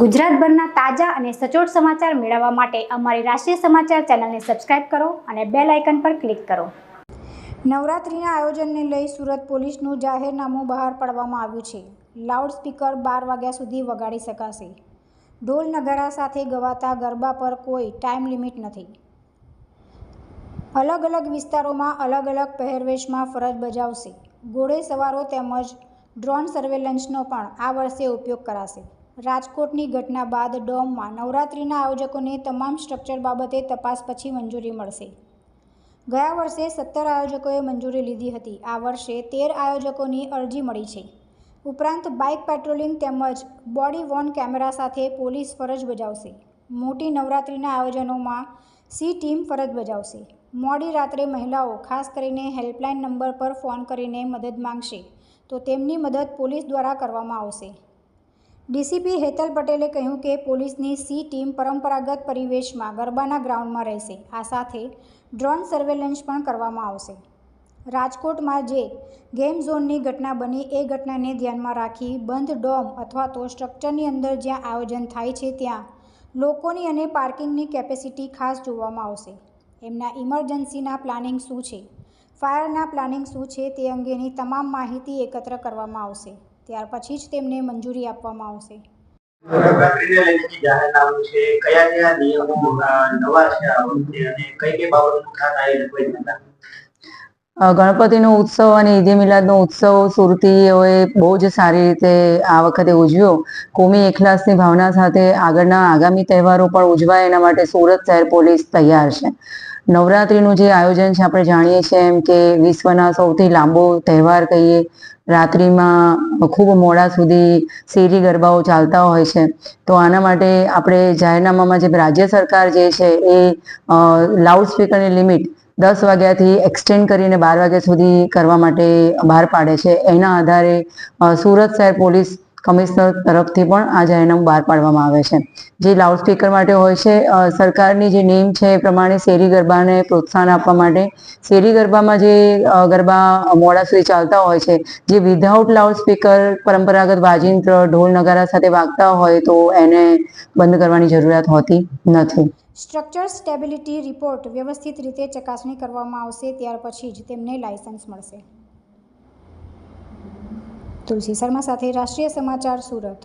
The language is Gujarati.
ગુજરાતભરના તાજા અને સચોટ સમાચાર મેળવવા માટે અમારી રાષ્ટ્રીય સમાચાર ચેનલને સબસ્ક્રાઇબ કરો અને બેલ આઇકન પર ક્લિક કરો। નવરાત્રિના આયોજનને લઈ સુરત પોલીસનું જાહેરનામું બહાર પાડવામાં આવ્યું છે। લાઉડસ્પીકર 12 વાગ્યા સુધી વગાડી શકાશે। ઢોલ નગારા સાથે ગવાતા ગરબા પર કોઈ ટાઈમ લિમિટ નથી। અલગ અલગ વિસ્તારોમાં અલગ અલગ પહેરવેશમાં ફરજ બજાવશે। ઘોડેસવારો તેમજ ડ્રોન સર્વેલન્સનો પણ આ વર્ષે ઉપયોગ કરાશે। રાજકોટની ઘટના બાદ ડોમમાં નવરાત્રિના આયોજકોને તમામ સ્ટ્રક્ચર બાબતે તપાસ પછી મંજૂરી મળશે। ગયા વર્ષે 17 આયોજકોએ મંજૂરી લીધી હતી। આ વર્ષે 13 આયોજકોની અરજી મળી છે। ઉપરાંત બાઇક પેટ્રોલિંગ તેમજ બોડી વોર્ન કેમેરા સાથે પોલીસ ફરજ બજાવશે। મોટી નવરાત્રિના આયોજનોમાં સી ટીમ ફરજ બજાવશે। મોડી રાત્રે મહિલાઓ ખાસ કરીને હેલ્પલાઇન નંબર પર ફોન કરીને મદદ માંગશે તો તેમની મદદ પોલીસ દ્વારા કરવામાં આવશે। ડીસીપી હેતલ પટેલે કહ્યું કે પોલીસની સી ટીમ પરંપરાગત પરિવેશમાં ગરબાના ગ્રાઉન્ડમાં રહેશે। આ સાથે ડ્રોન સર્વેલન્સ પણ કરવામાં આવશે। રાજકોટમાં જે ગેમ ઝોનની ઘટના બની એ ઘટનાને ધ્યાનમાં રાખી બંધ ડોમ અથવા તો સ્ટ્રક્ચરની અંદર જ્યાં આયોજન થાય છે ત્યાં લોકોની અને પાર્કિંગની કેપેસિટી ખાસ જોવામાં આવશે। એમના ઇમરજન્સીના પ્લાનિંગ શું છે, ફાયરના પ્લાનિંગ શું છે તે અંગેની તમામ માહિતી એકત્ર કરવામાં આવશે। ત્યાર પછી જ તેમને મંજૂરી આપવામાં આવશે। નવરાત્રિને લઈને જે જાહેરનામું છે, કયા કયા નિયમો નવા છે આ વખતે અને કઈ કઈ બાબતનું ખાસ આયોજન કોઈ થતા? ગણપતિનો ઉત્સવ અને ઈદે મિલાદનો ઉત્સવ સુરતીઓએ બહુ જ સારી રીતે આ વખતે ઉજવ્યો। કોમી એખલાસની ભાવના સાથે આગળના આગામી તહેવારો પણ ઉજવાય એના માટે સુરત શહેર પોલીસ તૈયાર છે। નવરાત્રિનું જે આયોજન છે આપણે જાણીએ છીએ એમ કે વિશ્વના સૌથી લાંબો તહેવાર કહીએ। રાત્રિમાં ખૂબ મોડા સુધી શેરી ગરબાઓ ચાલતા હોય છે। તો આના માટે આપણે જાહેરનામામાં જે રાજ્ય સરકાર જે છે એ લાઉડસ્પીકરની લિમિટ 10 વાગ્યાથી એક્સટેન્ડ કરીને 12 વાગ્યા સુધી કરવા માટે બહાર પાડે છે। એના આધારે સુરત શહેર પોલીસ કમિશનર તરફથી પણ આ જાહેરનામું બહાર પાડવામાં આવે છે। જે લાઉડસ્પીકર માટે હોય છે સરકારની જે નેમ છે એ પ્રમાણે શેરી ગરબાને પ્રોત્સાહન આપવા માટે શેરી ગરબામાં જે ગરબા મોડા સુધી ચાલતા હોય છે જે વિધાઉટ લાઉડસ્પીકર પરંપરાગત વાજિંત્ર ઢોલ નગારા સાથે વાગતા હોય તો એને બંધ કરવાની જરૂરિયાત હોતી નથી। સ્ટ્રક્ચર સ્ટેબિલિટી રિપોર્ટ વ્યવસ્થિત રીતે ચકાસણી કરવામાં આવશે। ત્યાર પછી જ તેમને લાયસન્સ મળશે। તુલસી શર્મા સાથે રાષ્ટ્રીય સમાચાર સુરત।